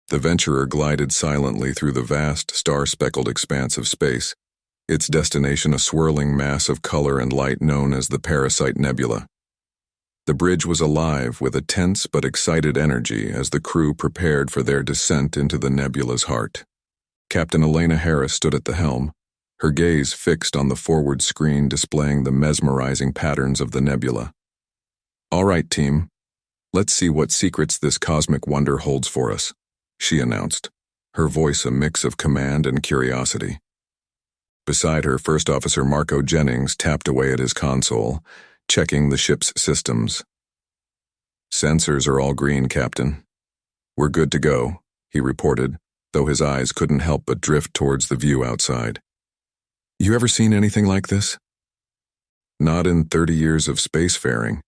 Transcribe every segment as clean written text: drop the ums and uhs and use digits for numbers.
The Venturer glided silently through the vast, star-speckled expanse of space, its destination a swirling mass of color and light known as the Parasite Nebula. The bridge was alive with a tense but excited energy as the crew prepared for their descent into the nebula's heart. Captain Elena Harris stood at the helm, her gaze fixed on the forward screen displaying the mesmerizing patterns of the nebula. "All right, team. Let's see what secrets this cosmic wonder holds for us," she announced, her voice a mix of command and curiosity. Beside her, First Officer Marco Jennings tapped away at his console, checking the ship's systems. "Sensors are all green, Captain. We're good to go," he reported, though his eyes couldn't help but drift towards the view outside. "You ever seen anything like this?" "Not in 30 years of spacefaring,"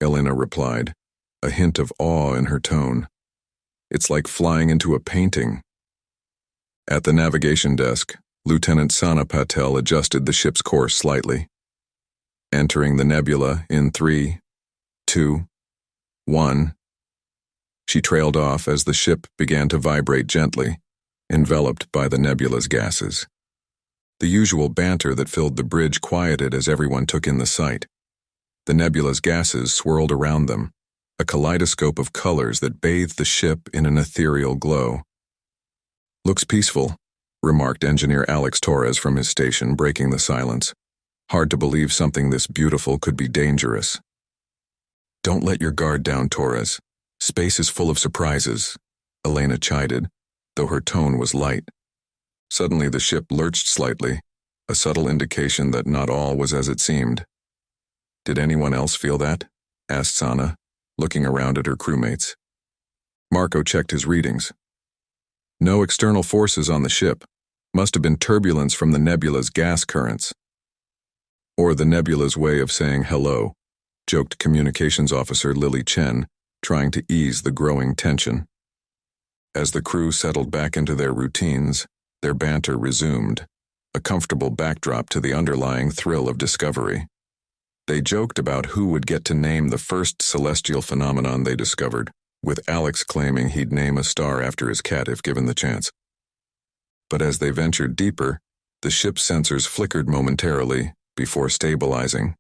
Elena replied, a hint of awe in her tone. "It's like flying into a painting." At the navigation desk, Lieutenant Sana Patel adjusted the ship's course slightly. "Entering the nebula in 3, 2, 1. She trailed off as the ship began to vibrate gently, enveloped by the nebula's gases. The usual banter that filled the bridge quieted as everyone took in the sight. The nebula's gases swirled around them, a kaleidoscope of colors that bathed the ship in an ethereal glow. "Looks peaceful," remarked Engineer Alex Torres from his station, breaking the silence. "Hard to believe something this beautiful could be dangerous." "Don't let your guard down, Torres. Space is full of surprises," Elena chided, though her tone was light. Suddenly the ship lurched slightly, a subtle indication that not all was as it seemed. "Did anyone else feel that?" asked Sana, looking around at her crewmates. Marco checked his readings. "No external forces on the ship. Must have been turbulence from the nebula's gas currents." "Or the nebula's way of saying hello," joked Communications Officer Lily Chen, trying to ease the growing tension. As the crew settled back into their routines, their banter resumed, a comfortable backdrop to the underlying thrill of discovery. They joked about who would get to name the first celestial phenomenon they discovered, with Alex claiming he'd name a star after his cat if given the chance. But as they ventured deeper, the ship's sensors flickered momentarily before stabilizing.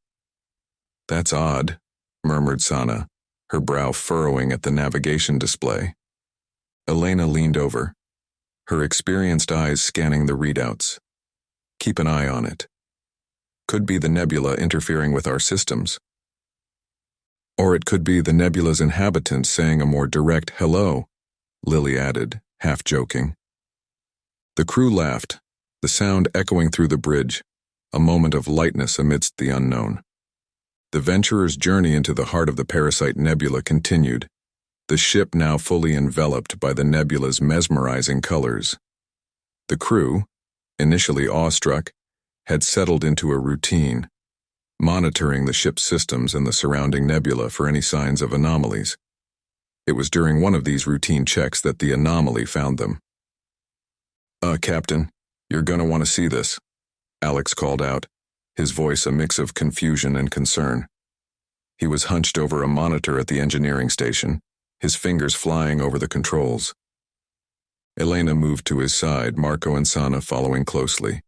"That's odd," murmured Sana, her brow furrowing at the navigation display. Elena leaned over, her experienced eyes scanning the readouts. "Keep an eye on it. Could be the nebula interfering with our systems. Or it could be the nebula's inhabitants saying a more direct hello," Lily added, half joking. The crew laughed, the sound echoing through the bridge, a moment of lightness amidst the unknown. The Venturer's journey into the heart of the Parasite Nebula continued, the ship now fully enveloped by the nebula's mesmerizing colors. The crew, initially awestruck, had settled into a routine, monitoring the ship's systems and the surrounding nebula for any signs of anomalies. It was during one of these routine checks that the anomaly found them. Captain, you're gonna want to see this," Alex called out, his voice a mix of confusion and concern. He was hunched over a monitor at the engineering station, his fingers flying over the controls. Elena moved to his side, Marco and Sana following closely.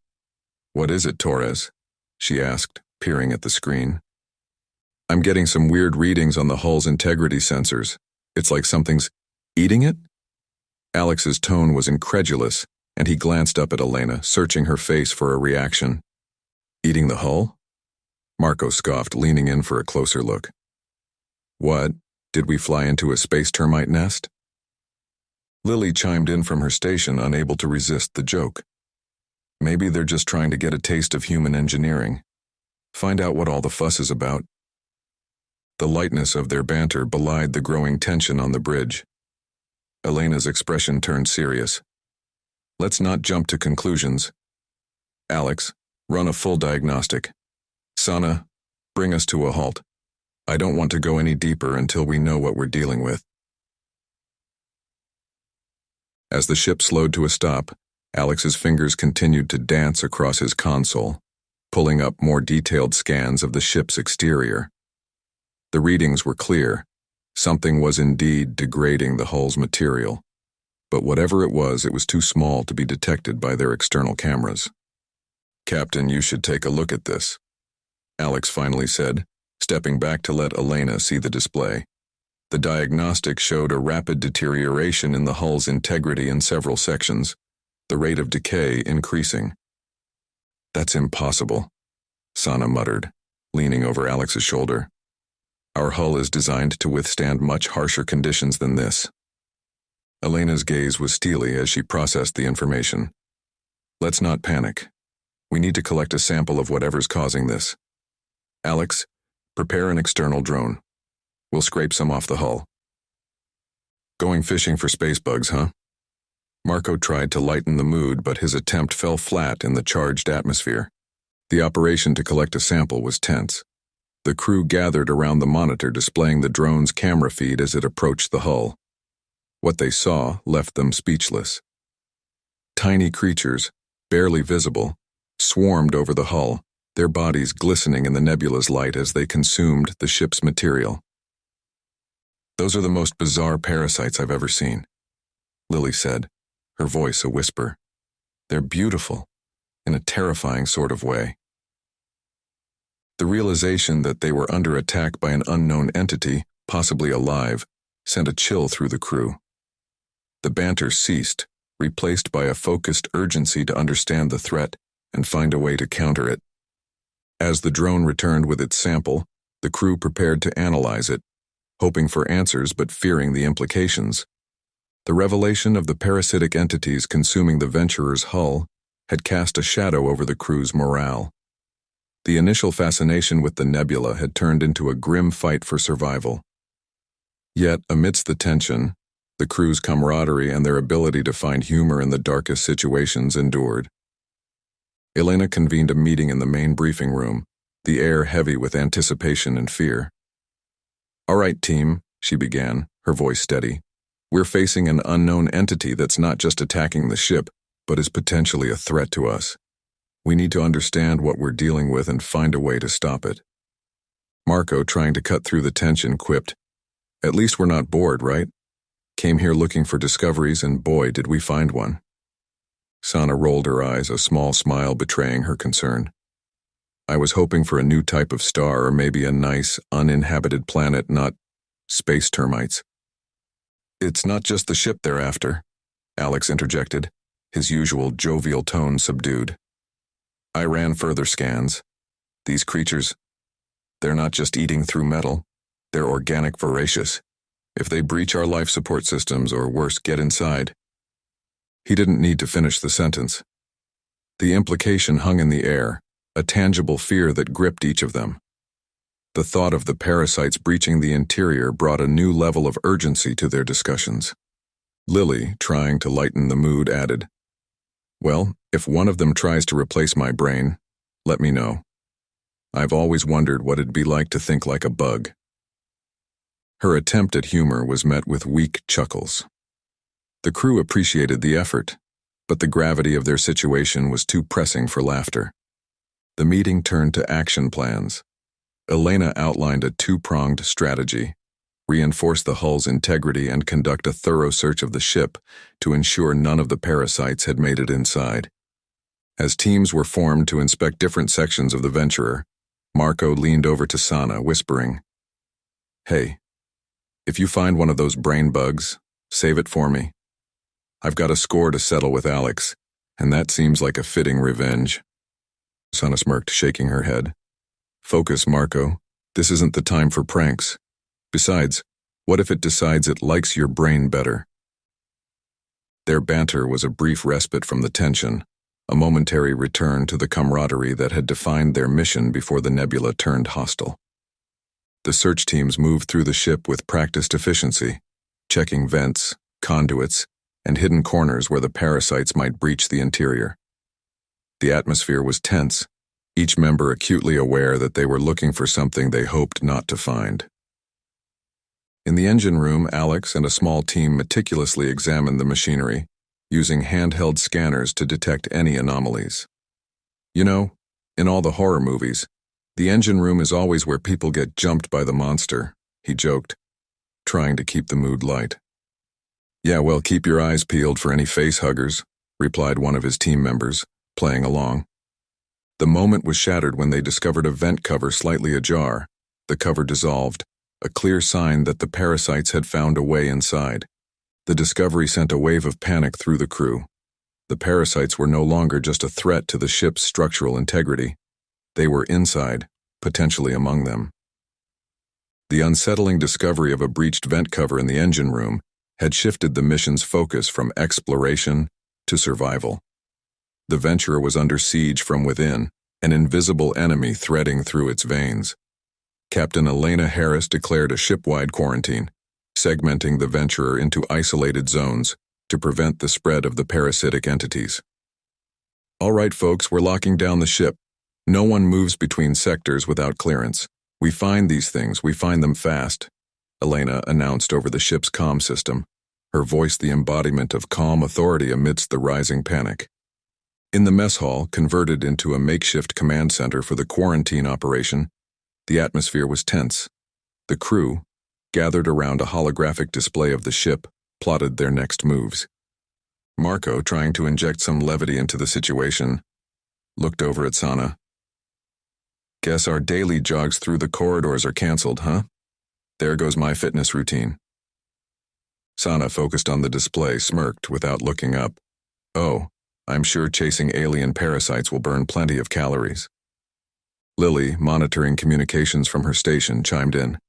"What is it, Torres?" she asked, peering at the screen. "I'm getting some weird readings on the hull's integrity sensors. It's like something's eating it?" Alex's tone was incredulous, and he glanced up at Elena, searching her face for a reaction. "Eating the hull?" Marco scoffed, leaning in for a closer look. "What? Did we fly into a space termite nest?" Lily chimed in from her station, unable to resist the joke. "Maybe they're just trying to get a taste of human engineering. Find out what all the fuss is about." The lightness of their banter belied the growing tension on the bridge. Elena's expression turned serious. "Let's not jump to conclusions. Alex, run a full diagnostic. Sana, bring us to a halt. I don't want to go any deeper until we know what we're dealing with." As the ship slowed to a stop, Alex's fingers continued to dance across his console, pulling up more detailed scans of the ship's exterior. The readings were clear. Something was indeed degrading the hull's material. but whatever it was too small to be detected by their external cameras. "Captain, you should take a look at this," Alex finally said, stepping back to let Elena see the display. The diagnostic showed a rapid deterioration in the hull's integrity in several sections, the rate of decay increasing. "That's impossible," Sana muttered, leaning over Alex's shoulder. "Our hull is designed to withstand much harsher conditions than this." Elena's gaze was steely as she processed the information. "Let's not panic. We need to collect a sample of whatever's causing this. Alex, prepare an external drone. We'll scrape some off the hull." "Going fishing for space bugs, huh?" Marco tried to lighten the mood, but his attempt fell flat in the charged atmosphere. The operation to collect a sample was tense. The crew gathered around the monitor displaying the drone's camera feed as it approached the hull. What they saw left them speechless. Tiny creatures, barely visible, swarmed over the hull, their bodies glistening in the nebula's light as they consumed the ship's material. "Those are the most bizarre parasites I've ever seen," Lily said, her voice a whisper. "They're beautiful, in a terrifying sort of way." The realization that they were under attack by an unknown entity, possibly alive, sent a chill through the crew. The banter ceased, replaced by a focused urgency to understand the threat and find a way to counter it. As the drone returned with its sample, the crew prepared to analyze it, hoping for answers but fearing the implications. The revelation of the parasitic entities consuming the Venturer's hull had cast a shadow over the crew's morale. The initial fascination with the Nebula had turned into a grim fight for survival. Yet, amidst the tension, the crew's camaraderie and their ability to find humor in the darkest situations endured. Elena convened a meeting in the main briefing room, the air heavy with anticipation and fear. "All right, team," she began, her voice steady. "We're facing an unknown entity that's not just attacking the ship, but is potentially a threat to us. We need to understand what we're dealing with and find a way to stop it." Marco, trying to cut through the tension, quipped, "At least we're not bored, right? Came here looking for discoveries, and boy, did we find one." Sana rolled her eyes, a small smile betraying her concern. "I was hoping for a new type of star or maybe a nice, uninhabited planet, not space termites." "It's not just the ship they're after," Alex interjected, his usual jovial tone subdued. "I ran further scans. These creatures, they're not just eating through metal, they're organic voracious. If they breach our life support systems or worse, get inside." He didn't need to finish the sentence. The implication hung in the air, a tangible fear that gripped each of them. The thought of the parasites breaching the interior brought a new level of urgency to their discussions. Lily, trying to lighten the mood, added, "Well, if one of them tries to replace my brain, let me know. I've always wondered what it'd be like to think like a bug." Her attempt at humor was met with weak chuckles. The crew appreciated the effort, but the gravity of their situation was too pressing for laughter. The meeting turned to action plans. Elena outlined a two-pronged strategy: reinforce the hull's integrity and conduct a thorough search of the ship to ensure none of the parasites had made it inside. As teams were formed to inspect different sections of the Venturer, Marco leaned over to Sana, whispering, "Hey, if you find one of those brain bugs, save it for me. I've got a score to settle with Alex, and that seems like a fitting revenge." Sana smirked, shaking her head. "Focus, Marco. This isn't the time for pranks. Besides, what if it decides it likes your brain better?" Their banter was a brief respite from the tension, a momentary return to the camaraderie that had defined their mission before the Nebula turned hostile. The search teams moved through the ship with practiced efficiency, checking vents, conduits, and hidden corners where the parasites might breach the interior. The atmosphere was tense, each member acutely aware that they were looking for something they hoped not to find. In the engine room, Alex and a small team meticulously examined the machinery, using handheld scanners to detect any anomalies. "You know, in all the horror movies, the engine room is always where people get jumped by the monster," he joked, trying to keep the mood light. Yeah, well, keep your eyes peeled for any face huggers, replied one of his team members, playing along. The moment was shattered when they discovered a vent cover slightly ajar. The cover dissolved, a clear sign that the parasites had found a way inside. The discovery sent a wave of panic through the crew. The parasites were no longer just a threat to the ship's structural integrity. They were inside, potentially among them. The unsettling discovery of a breached vent cover in the engine room had shifted the mission's focus from exploration to survival. The Venturer was under siege from within, an invisible enemy threading through its veins. Captain Elena Harris declared a ship-wide quarantine, segmenting the Venturer into isolated zones to prevent the spread of the parasitic entities. All right, folks, we're locking down the ship. No one moves between sectors without clearance. We find these things, we find them fast, Elena announced over the ship's comm system, her voice the embodiment of calm authority amidst the rising panic. In the mess hall, converted into a makeshift command center for the quarantine operation, the atmosphere was tense. The crew, gathered around a holographic display of the ship, plotted their next moves. Marco, trying to inject some levity into the situation, looked over at Sana. Guess our daily jogs through the corridors are canceled, huh? There goes my fitness routine. Sana, focused on the display, smirked without looking up. Oh, I'm sure chasing alien parasites will burn plenty of calories. Lily, monitoring communications from her station, chimed in.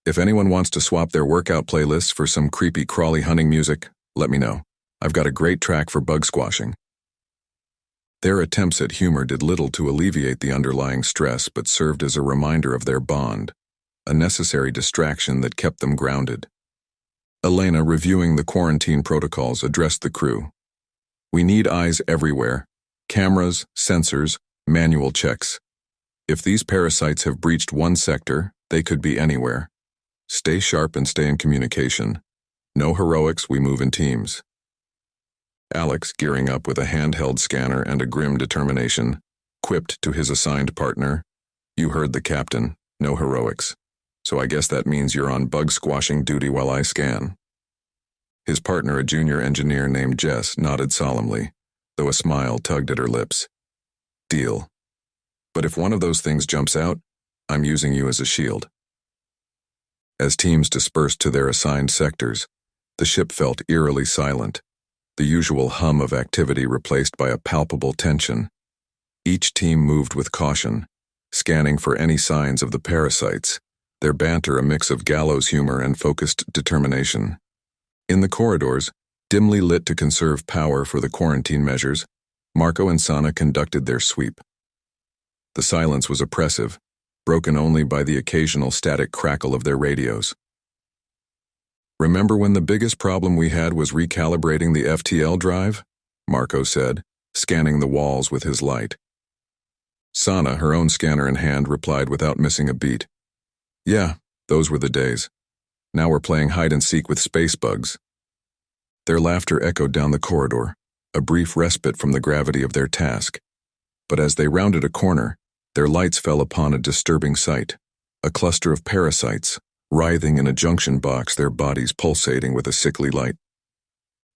If anyone wants to swap their workout playlists for some creepy crawly hunting music, let me know. I've got a great track for bug squashing. Their attempts at humor did little to alleviate the underlying stress but served as a reminder of their bond, a necessary distraction that kept them grounded. Elena, reviewing the quarantine protocols, addressed the crew. We need eyes everywhere. Cameras, sensors, manual checks. If these parasites have breached one sector, they could be anywhere. Stay sharp and stay in communication. No heroics, we move in teams. Alex, gearing up with a handheld scanner and a grim determination, quipped to his assigned partner, You heard the captain, no heroics. So I guess that means you're on bug-squashing duty while I scan. His partner, a junior engineer named Jess, nodded solemnly, though a smile tugged at her lips. Deal. But if one of those things jumps out, I'm using you as a shield. As teams dispersed to their assigned sectors, the ship felt eerily silent, the usual hum of activity replaced by a palpable tension. Each team moved with caution, scanning for any signs of the parasites, their banter a mix of gallows humor and focused determination. In the corridors, dimly lit to conserve power for the quarantine measures, Marco and Sana conducted their sweep. The silence was oppressive, broken only by the occasional static crackle of their radios. Remember when the biggest problem we had was recalibrating the FTL drive? Marco said, scanning the walls with his light. Sana, her own scanner in hand, replied without missing a beat. Yeah, those were the days. Now we're playing hide-and-seek with space bugs. Their laughter echoed down the corridor, a brief respite from the gravity of their task. But as they rounded a corner, their lights fell upon a disturbing sight, a cluster of parasites, writhing in a junction box, their bodies pulsating with a sickly light.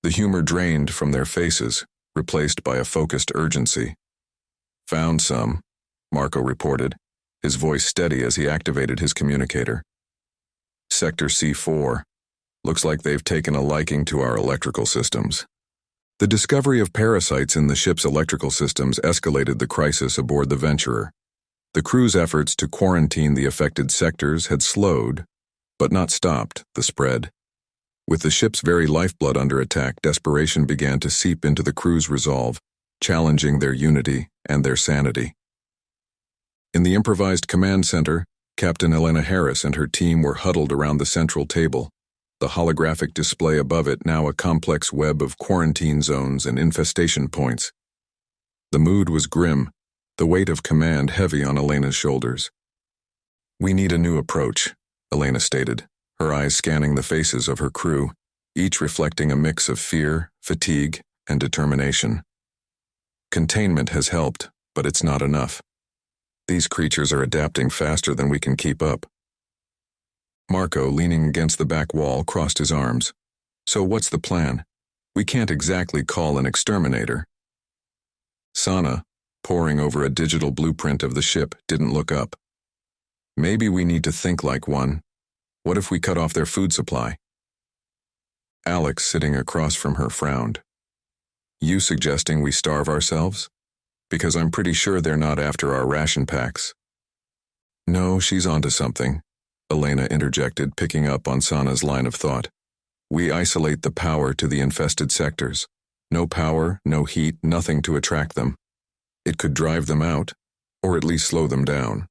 The humor drained from their faces, replaced by a focused urgency. Found some, Marco reported, his voice steady as he activated his communicator. Sector C4. Looks like they've taken a liking to our electrical systems. The discovery of parasites in the ship's electrical systems escalated the crisis aboard the Venturer. The crew's efforts to quarantine the affected sectors had slowed, but not stopped, the spread. With the ship's very lifeblood under attack, desperation began to seep into the crew's resolve, challenging their unity and their sanity. In the improvised command center, Captain Elena Harris and her team were huddled around the central table, the holographic display above it now a complex web of quarantine zones and infestation points. The mood was grim, the weight of command heavy on Elena's shoulders. We need a new approach, Elena stated, her eyes scanning the faces of her crew, each reflecting a mix of fear, fatigue, and determination. Containment has helped, but it's not enough. These creatures are adapting faster than we can keep up. Marco, leaning against the back wall, crossed his arms. So what's the plan? We can't exactly call an exterminator. Sana, poring over a digital blueprint of the ship, didn't look up. Maybe we need to think like one. What if we cut off their food supply? Alex, sitting across from her, frowned. You suggesting we starve ourselves? Because I'm pretty sure they're not after our ration packs. No, she's onto something, Elena interjected, picking up on Sana's line of thought. We isolate the power to the infested sectors. No power, no heat, nothing to attract them. It could drive them out, or at least slow them down.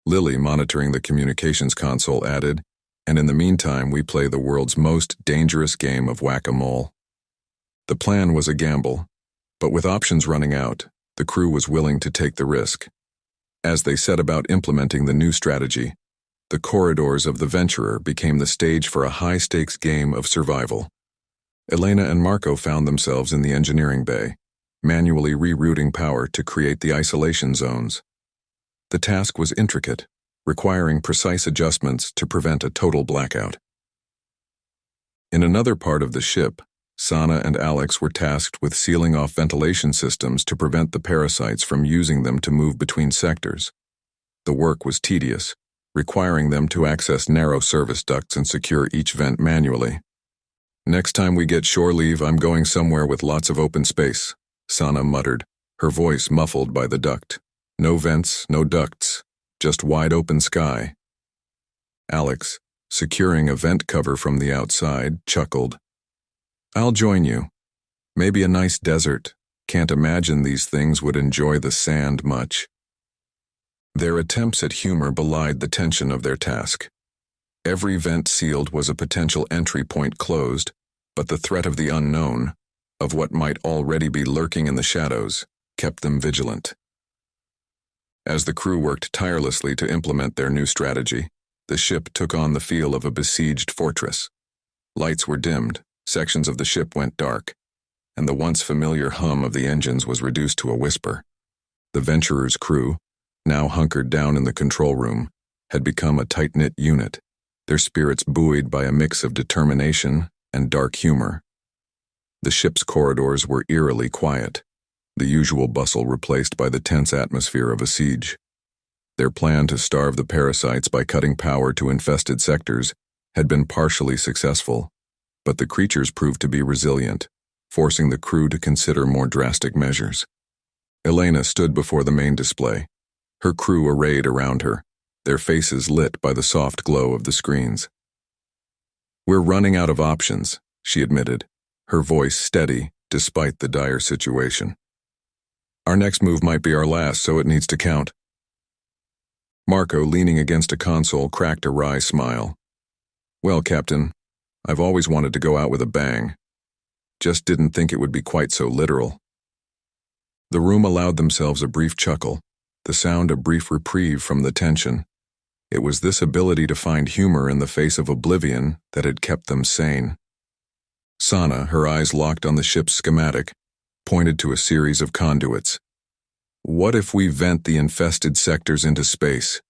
Lily, monitoring the communications console, added, and in the meantime we play the world's most dangerous game of whack-a-mole. The plan was a gamble, but with options running out, the crew was willing to take the risk. As they set about implementing the new strategy, the corridors of the Venturer became the stage for a high-stakes game of survival. Elena and Marco found themselves in the engineering bay, manually rerouting power to create the isolation zones. The task was intricate, requiring precise adjustments to prevent a total blackout. In another part of the ship, Sana and Alex were tasked with sealing off ventilation systems to prevent the parasites from using them to move between sectors. The work was tedious, requiring them to access narrow service ducts and secure each vent manually. Next time we get shore leave, I'm going somewhere with lots of open space, Sana muttered, her voice muffled by the duct. No vents, no ducts, just wide open sky. Alex, securing a vent cover from the outside, chuckled. I'll join you. Maybe a nice desert. Can't imagine these things would enjoy the sand much. Their attempts at humor belied the tension of their task. Every vent sealed was a potential entry point closed, but the threat of the unknown, of what might already be lurking in the shadows, kept them vigilant. As the crew worked tirelessly to implement their new strategy, the ship took on the feel of a besieged fortress. Lights were dimmed, sections of the ship went dark, and the once familiar hum of the engines was reduced to a whisper. The Venturer's crew, now hunkered down in the control room, had become a tight-knit unit, their spirits buoyed by a mix of determination and dark humor. The ship's corridors were eerily quiet, the usual bustle replaced by the tense atmosphere of a siege. Their plan to starve the parasites by cutting power to infested sectors had been partially successful, but the creatures proved to be resilient, forcing the crew to consider more drastic measures. Elena stood before the main display, her crew arrayed around her, their faces lit by the soft glow of the screens. We're running out of options, she admitted, her voice steady despite the dire situation. Our next move might be our last, so it needs to count. Marco, leaning against a console, cracked a wry smile. Well, Captain, I've always wanted to go out with a bang. Just didn't think it would be quite so literal. The room allowed themselves a brief chuckle, the sound a brief reprieve from the tension. It was this ability to find humor in the face of oblivion that had kept them sane. Sana, her eyes locked on the ship's schematic, pointed to a series of conduits. What if we vent the infested sectors into space?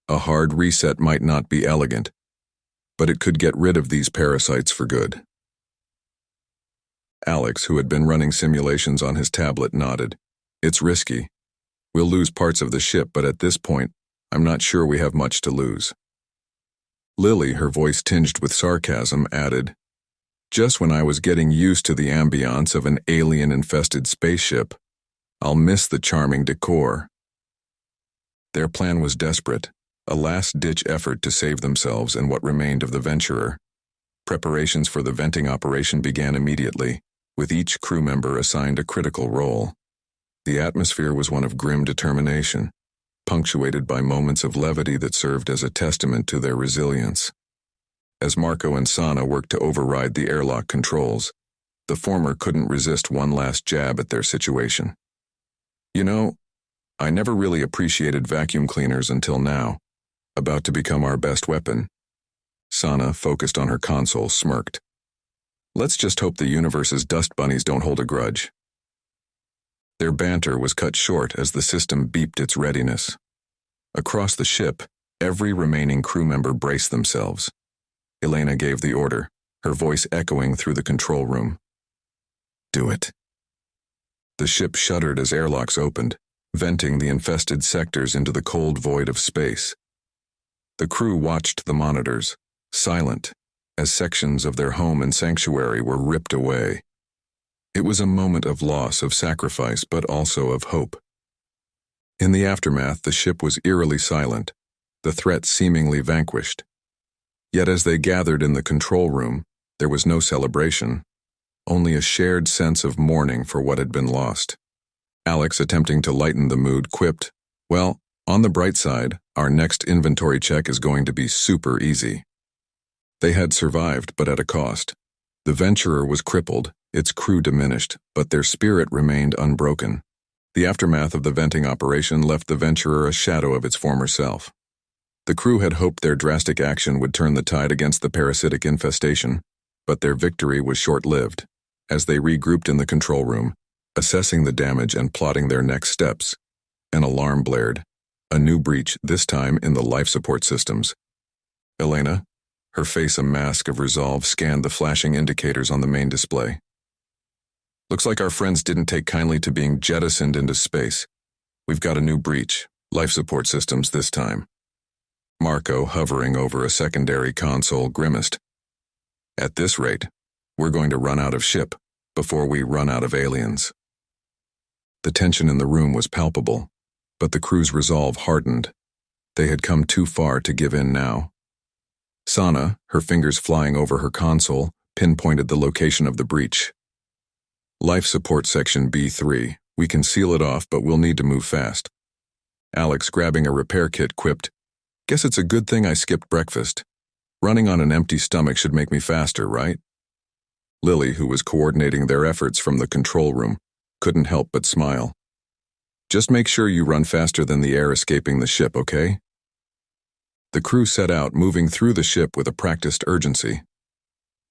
A hard reset might not be elegant, but it could get rid of these parasites for good. Alex, who had been running simulations on his tablet, nodded. It's risky. We'll lose parts of the ship, but at this point, I'm not sure we have much to lose. Lily, her voice tinged with sarcasm, added, Just when I was getting used to the ambiance of an alien-infested spaceship, I'll miss the charming decor. Their plan was desperate, a last-ditch effort to save themselves and what remained of the Venturer. Preparations for the venting operation began immediately, with each crew member assigned a critical role. The atmosphere was one of grim determination, punctuated by moments of levity that served as a testament to their resilience. As Marco and Sana worked to override the airlock controls, the former couldn't resist one last jab at their situation. You know, I never really appreciated vacuum cleaners until now, about to become our best weapon. Sana, focused on her console, smirked. Let's just hope the universe's dust bunnies don't hold a grudge. Their banter was cut short as the system beeped its readiness. Across the ship, every remaining crew member braced themselves. Elena gave the order, her voice echoing through the control room. Do it. The ship shuddered as airlocks opened, venting the infested sectors into the cold void of space. The crew watched the monitors, silent, as sections of their home and sanctuary were ripped away. It was a moment of loss, of sacrifice, but also of hope. In the aftermath, the ship was eerily silent, the threat seemingly vanquished. Yet as they gathered in the control room, there was no celebration, only a shared sense of mourning for what had been lost. Alex, attempting to lighten the mood, quipped, "Well, on the bright side, our next inventory check is going to be super easy." They had survived, but at a cost. The Venturer was crippled, its crew diminished, but their spirit remained unbroken. The aftermath of the venting operation left the Venturer a shadow of its former self. The crew had hoped their drastic action would turn the tide against the parasitic infestation, but their victory was short-lived. As they regrouped in the control room, assessing the damage and plotting their next steps, an alarm blared. A new breach, this time in the life support systems. Elena, her face a mask of resolve, scanned the flashing indicators on the main display. "Looks like our friends didn't take kindly to being jettisoned into space. We've got a new breach, life support systems this time." Marco, hovering over a secondary console, grimaced. "At this rate, we're going to run out of ship before we run out of aliens." The tension in the room was palpable, but the crew's resolve hardened. They had come too far to give in now. Sana, her fingers flying over her console, pinpointed the location of the breach. "Life support section B3. We can seal it off, but we'll need to move fast." Alex, grabbing a repair kit, quipped, "Guess it's a good thing I skipped breakfast. Running on an empty stomach should make me faster, right?" Lily, who was coordinating their efforts from the control room, couldn't help but smile. "Just make sure you run faster than the air escaping the ship, okay?" The crew set out, moving through the ship with a practiced urgency.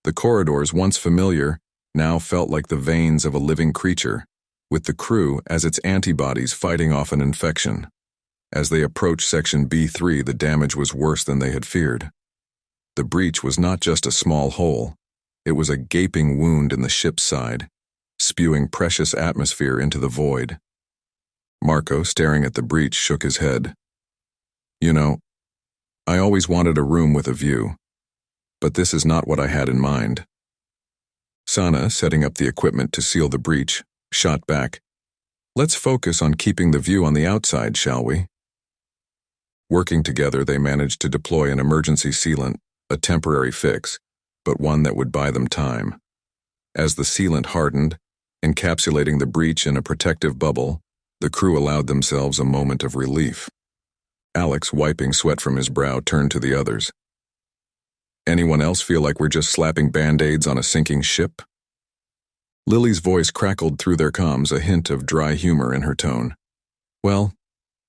The corridors, once familiar, now felt like the veins of a living creature, with the crew as its antibodies fighting off an infection. As they approached Section B3, the damage was worse than they had feared. The breach was not just a small hole. It was a gaping wound in the ship's side, spewing precious atmosphere into the void. Marco, staring at the breach, shook his head. "You know, I always wanted a room with a view, but this is not what I had in mind." Sana, setting up the equipment to seal the breach, shot back, "Let's focus on keeping the view on the outside, shall we?" Working together, they managed to deploy an emergency sealant, a temporary fix, but one that would buy them time. As the sealant hardened, encapsulating the breach in a protective bubble, the crew allowed themselves a moment of relief. Alex, wiping sweat from his brow, turned to the others. "Anyone else feel like we're just slapping band-aids on a sinking ship?" Lily's voice crackled through their comms, a hint of dry humor in her tone. "Well,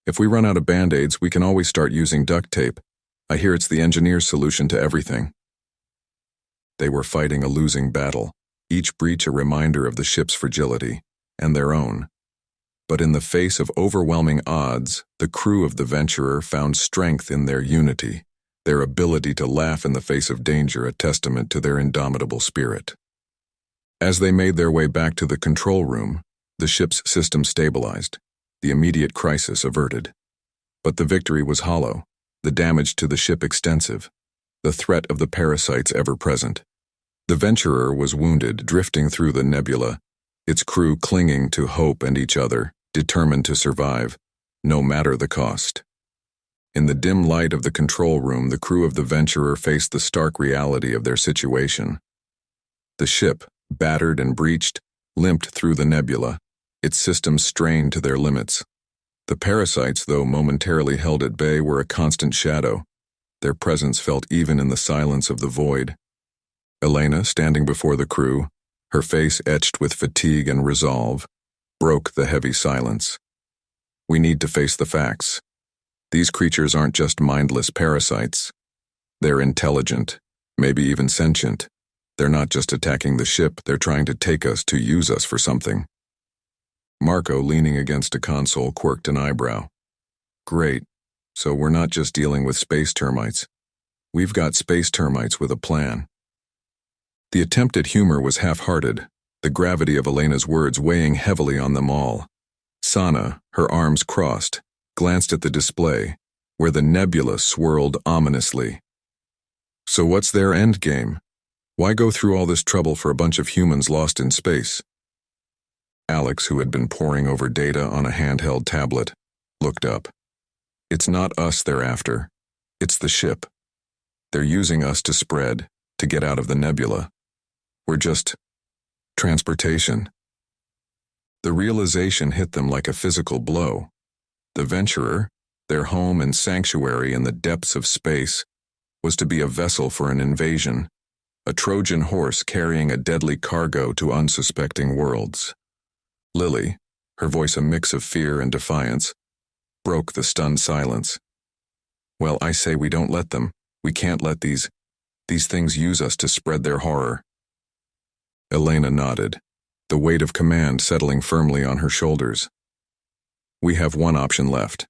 if we run out of band-aids, we can always start using duct tape. I hear it's the engineer's solution to everything." They were fighting a losing battle, each breach a reminder of the ship's fragility, and their own. But in the face of overwhelming odds, the crew of the Venturer found strength in their unity, their ability to laugh in the face of danger, a testament to their indomitable spirit. As they made their way back to the control room, the ship's system stabilized, the immediate crisis averted. But the victory was hollow, the damage to the ship extensive, the threat of the parasites ever present. The Venturer was wounded, drifting through the Nebula, its crew clinging to hope and each other, determined to survive, no matter the cost. In the dim light of the control room, the crew of the Venturer faced the stark reality of their situation. The ship, battered and breached, limped through the Nebula, its systems strained to their limits. The parasites, though momentarily held at bay, were a constant shadow. Their presence felt even in the silence of the void. Elena, standing before the crew, her face etched with fatigue and resolve, broke the heavy silence. "We need to face the facts. These creatures aren't just mindless parasites. They're intelligent, maybe even sentient. They're not just attacking the ship, they're trying to take us, to use us for something." Marco, leaning against a console, quirked an eyebrow. "Great. So we're not just dealing with space termites. We've got space termites with a plan." The attempt at humor was half-hearted, the gravity of Elena's words weighing heavily on them all. Sana, her arms crossed, glanced at the display, where the nebula swirled ominously. So what's their endgame? Why go through all this trouble for a bunch of humans lost in space? Alex, who had been poring over data on a handheld tablet, looked up. It's not us they're after. It's the ship. They're using us to spread, to get out of the nebula. We're just transportation. The realization hit them like a physical blow. The Venturer, their home and sanctuary in the depths of space, was to be a vessel for an invasion, a Trojan horse carrying a deadly cargo to unsuspecting worlds. Lily, her voice a mix of fear and defiance, broke the stunned silence. Well, I say we don't let them. We can't let these things use us to spread their horror. Elena nodded, the weight of command settling firmly on her shoulders. We have one option left.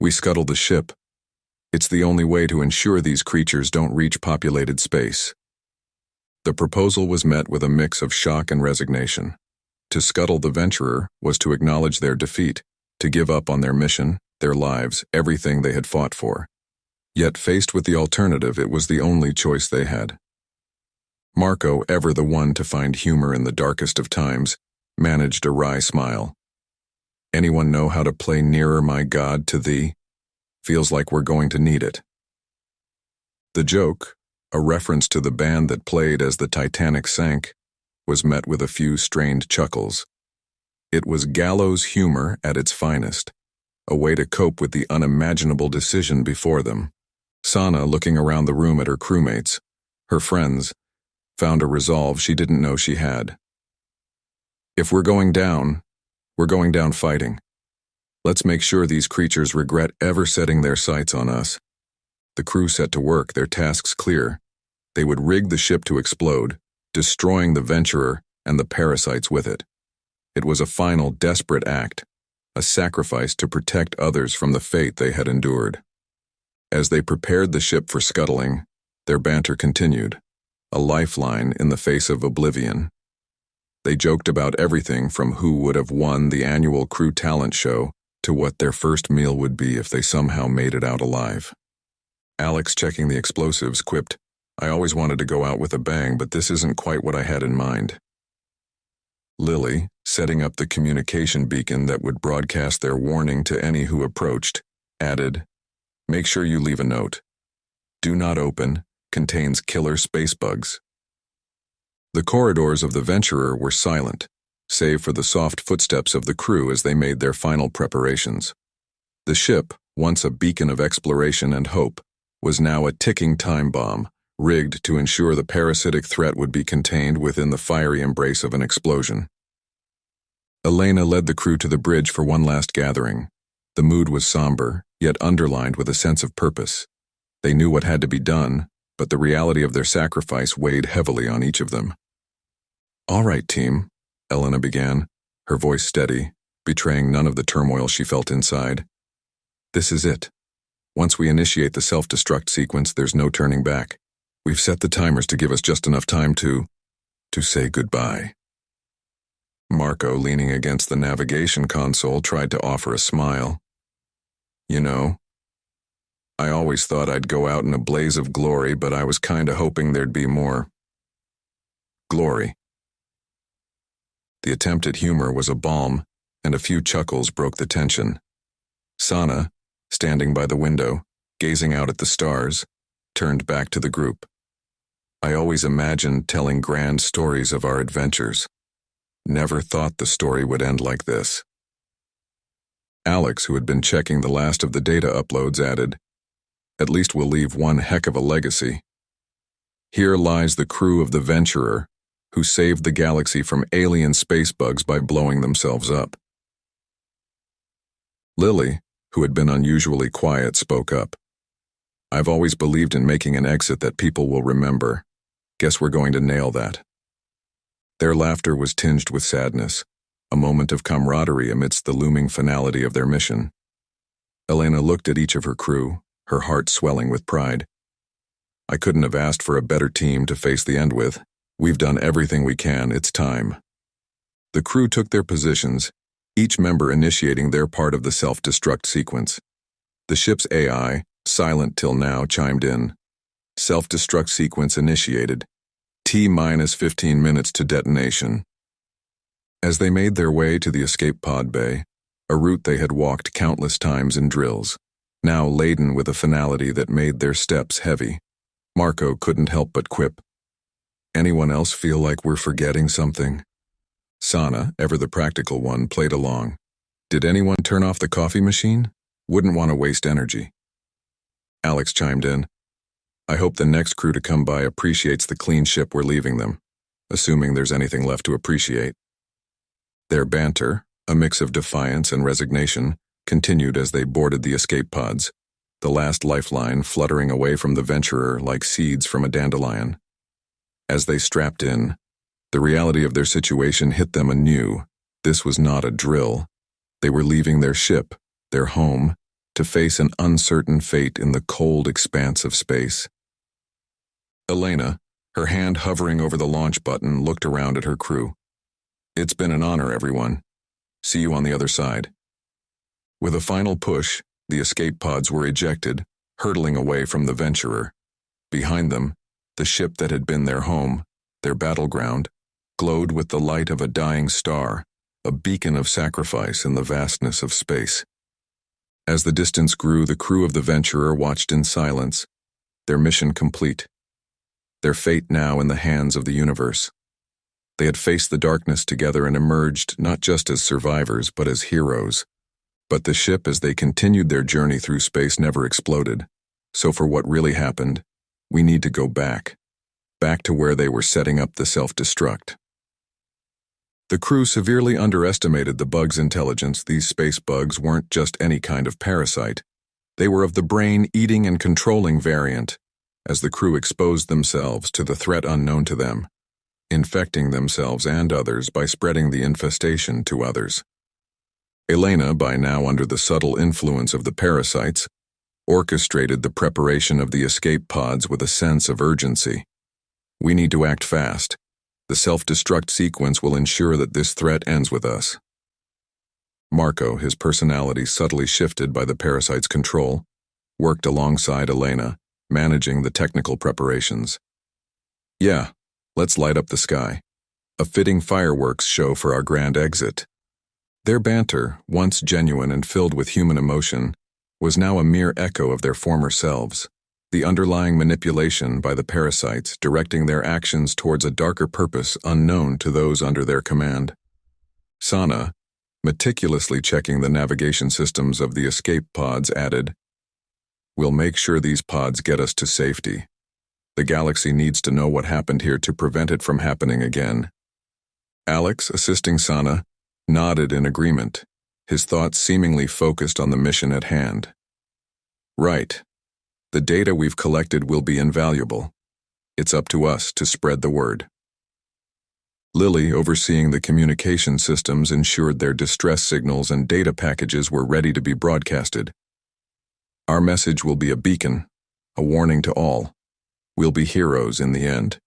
We scuttle the ship. It's the only way to ensure these creatures don't reach populated space. The proposal was met with a mix of shock and resignation. To scuttle the Venturer was to acknowledge their defeat, to give up on their mission, their lives, everything they had fought for. Yet faced with the alternative, it was the only choice they had. Marco, ever the one to find humor in the darkest of times, managed a wry smile. Anyone know how to play Nearer My God to Thee? Feels like we're going to need it. The joke, a reference to the band that played as the Titanic sank, was met with a few strained chuckles. It was gallows humor at its finest, a way to cope with the unimaginable decision before them. Sana, looking around the room at her crewmates, her friends, found a resolve she didn't know she had. If we're going down fighting. Let's make sure these creatures regret ever setting their sights on us. The crew set to work, their tasks clear. They would rig the ship to explode, destroying the Venturer and the parasites with it. It was a final, desperate act, a sacrifice to protect others from the fate they had endured. As they prepared the ship for scuttling, their banter continued, a lifeline in the face of oblivion. They joked about everything from who would have won the annual crew talent show to what their first meal would be if they somehow made it out alive. Alex, checking the explosives, quipped, I always wanted to go out with a bang, but this isn't quite what I had in mind. Lily, setting up the communication beacon that would broadcast their warning to any who approached, added, Make sure you leave a note. Do not open, contains killer space bugs. The corridors of the Venturer were silent, save for the soft footsteps of the crew as they made their final preparations. The ship, once a beacon of exploration and hope, was now a ticking time bomb, rigged to ensure the parasitic threat would be contained within the fiery embrace of an explosion. Elena led the crew to the bridge for one last gathering. The mood was somber, yet underlined with a sense of purpose. They knew what had to be done, but the reality of their sacrifice weighed heavily on each of them. All right, team, Elena began, her voice steady, betraying none of the turmoil she felt inside. This is it. Once we initiate the self-destruct sequence, there's no turning back. We've set the timers to give us just enough time to say goodbye. Marco, leaning against the navigation console, tried to offer a smile. You know, I always thought I'd go out in a blaze of glory, but I was kinda hoping there'd be more glory. The attempt at humor was a balm, and a few chuckles broke the tension. Sana, standing by the window, gazing out at the stars, turned back to the group. I always imagined telling grand stories of our adventures. Never thought the story would end like this. Alex, who had been checking the last of the data uploads, added, At least we'll leave one heck of a legacy. Here lies the crew of the Venturer, who saved the galaxy from alien space bugs by blowing themselves up. Lily, who had been unusually quiet, spoke up. I've always believed in making an exit that people will remember. Guess we're going to nail that. Their laughter was tinged with sadness, a moment of camaraderie amidst the looming finality of their mission. Elena looked at each of her crew, her heart swelling with pride. I couldn't have asked for a better team to face the end with. We've done everything we can, it's time. The crew took their positions, each member initiating their part of the self-destruct sequence. The ship's AI, silent till now, chimed in. Self-destruct sequence initiated. T-minus 15 minutes to detonation. As they made their way to the escape pod bay, a route they had walked countless times in drills, now laden with a finality that made their steps heavy, Marco couldn't help but quip. Anyone else feel like we're forgetting something? Sana, ever the practical one, played along. Did anyone turn off the coffee machine? Wouldn't want to waste energy. Alex chimed in. I hope the next crew to come by appreciates the clean ship we're leaving them, assuming there's anything left to appreciate. Their banter, a mix of defiance and resignation, continued as they boarded the escape pods, the last lifeline fluttering away from the venturer like seeds from a dandelion. As they strapped in, the reality of their situation hit them anew. This was not a drill. They were leaving their ship, their home, to face an uncertain fate in the cold expanse of space. Elena, her hand hovering over the launch button, looked around at her crew. It's been an honor, everyone. See you on the other side. With a final push, the escape pods were ejected, hurtling away from the venturer. Behind them, the ship that had been their home, their battleground, glowed with the light of a dying star, a beacon of sacrifice in the vastness of space. As the distance grew, the crew of the venturer watched in silence, their mission complete. Their fate now in the hands of the universe. They had faced the darkness together and emerged not just as survivors, but as heroes. But the ship, as they continued their journey through space, never exploded. So for what really happened, we need to go back to where they were setting up the self-destruct. The crew severely underestimated the bug's intelligence. These space bugs weren't just any kind of parasite. They were of the brain-eating and controlling variant, as the crew exposed themselves to the threat unknown to them, infecting themselves and others by spreading the infestation to others. Elena, by now under the subtle influence of the parasites, orchestrated the preparation of the escape pods with a sense of urgency. We need to act fast. The self-destruct sequence will ensure that this threat ends with us. Marco, his personality subtly shifted by the parasite's control, worked alongside Elena, managing the technical preparations. Yeah, let's light up the sky. A fitting fireworks show for our grand exit. Their banter, once genuine and filled with human emotion, was now a mere echo of their former selves, the underlying manipulation by the parasites directing their actions towards a darker purpose unknown to those under their command. Sana, meticulously checking the navigation systems of the escape pods, added, We'll make sure these pods get us to safety. The galaxy needs to know what happened here to prevent it from happening again. Alex, assisting Sana, nodded in agreement, his thoughts seemingly focused on the mission at hand. Right. The data we've collected will be invaluable. It's up to us to spread the word. Lily, overseeing the communication systems, ensured their distress signals and data packages were ready to be broadcasted. Our message will be a beacon, a warning to all. We'll be heroes in the end.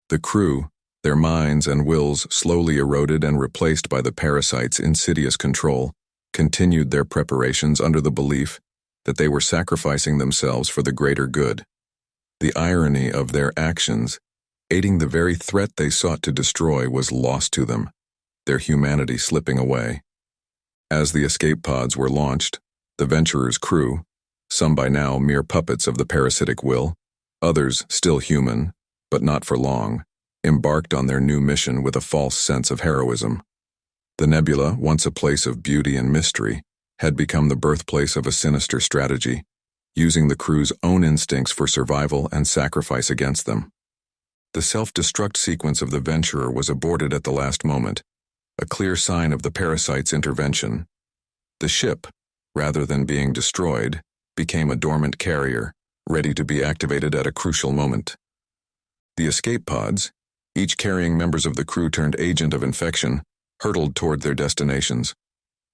The crew, their minds and wills slowly eroded and replaced by the parasite's insidious control, continued their preparations under the belief that they were sacrificing themselves for the greater good. The irony of their actions, aiding the very threat they sought to destroy, was lost to them, their humanity slipping away. As the escape pods were launched, the venturer's crew, some by now mere puppets of the parasitic will, others still human, but not for long, embarked on their new mission with a false sense of heroism. The Nebula, once a place of beauty and mystery, had become the birthplace of a sinister strategy, using the crew's own instincts for survival and sacrifice against them. The self-destruct sequence of the venturer was aborted at the last moment, a clear sign of the parasite's intervention. The ship, rather than being destroyed, became a dormant carrier, ready to be activated at a crucial moment. The escape pods, each carrying members of the crew turned agent of infection, hurtled toward their destinations.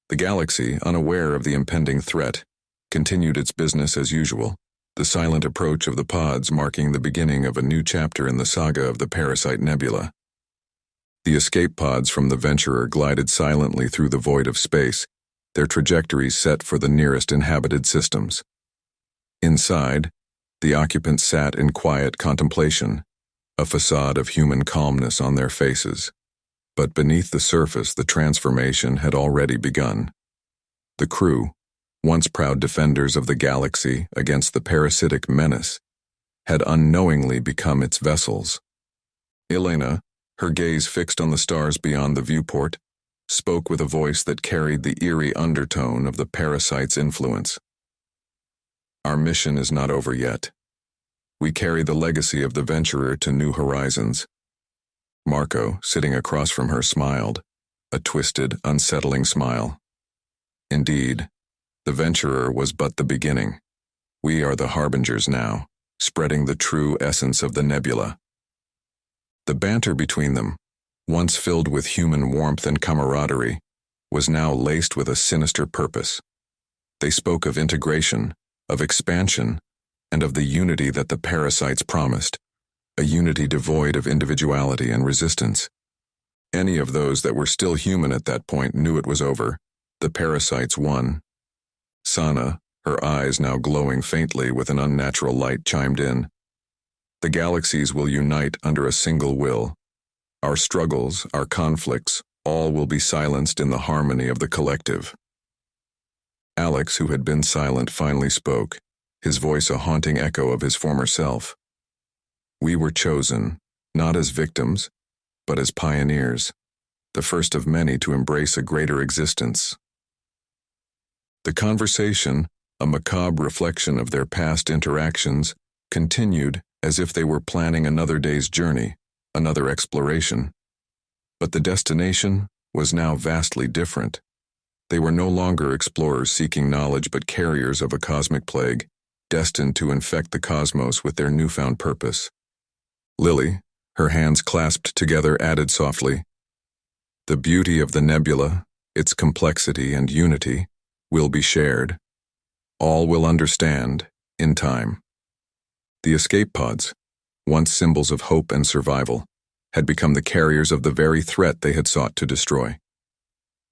The galaxy, unaware of the impending threat, continued its business as usual, the silent approach of the pods marking the beginning of a new chapter in the saga of the parasite Nebula. The escape pods from the Venturer glided silently through the void of space, their trajectories set for the nearest inhabited systems. Inside, the occupants sat in quiet contemplation, a facade of human calmness on their faces. But beneath the surface, the transformation had already begun. The crew, once proud defenders of the galaxy against the parasitic menace, had unknowingly become its vessels. Elena, her gaze fixed on the stars beyond the viewport, spoke with a voice that carried the eerie undertone of the parasite's influence. Our mission is not over yet. We carry the legacy of the Venturer to new horizons. Marco, sitting across from her, smiled, a twisted, unsettling smile. Indeed, the Venturer was but the beginning. We are the harbingers now, spreading the true essence of the Nebula. The banter between them, once filled with human warmth and camaraderie, was now laced with a sinister purpose. They spoke of integration, of expansion, and of the unity that the parasites promised, a unity devoid of individuality and resistance. Any of those that were still human at that point knew it was over. The parasites won. Sana, her eyes now glowing faintly with an unnatural light, chimed in. The galaxies will unite under a single will. Our struggles, our conflicts, all will be silenced in the harmony of the collective. Alex, who had been silent, finally spoke, his voice a haunting echo of his former self. We were chosen, not as victims, but as pioneers, the first of many to embrace a greater existence. The conversation, a macabre reflection of their past interactions, continued as if they were planning another day's journey, another exploration. But the destination was now vastly different. They were no longer explorers seeking knowledge but carriers of a cosmic plague, destined to infect the cosmos with their newfound purpose. Lily, her hands clasped together, added softly, the beauty of the Nebula, its complexity and unity, will be shared. All will understand, in time. The escape pods, once symbols of hope and survival, had become the carriers of the very threat they had sought to destroy.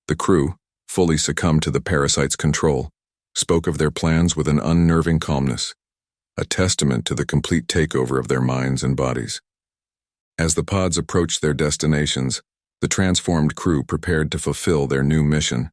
The crew, fully succumbed to the parasite's control, spoke of their plans with an unnerving calmness, a testament to the complete takeover of their minds and bodies. As the pods approached their destinations, the transformed crew prepared to fulfill their new mission,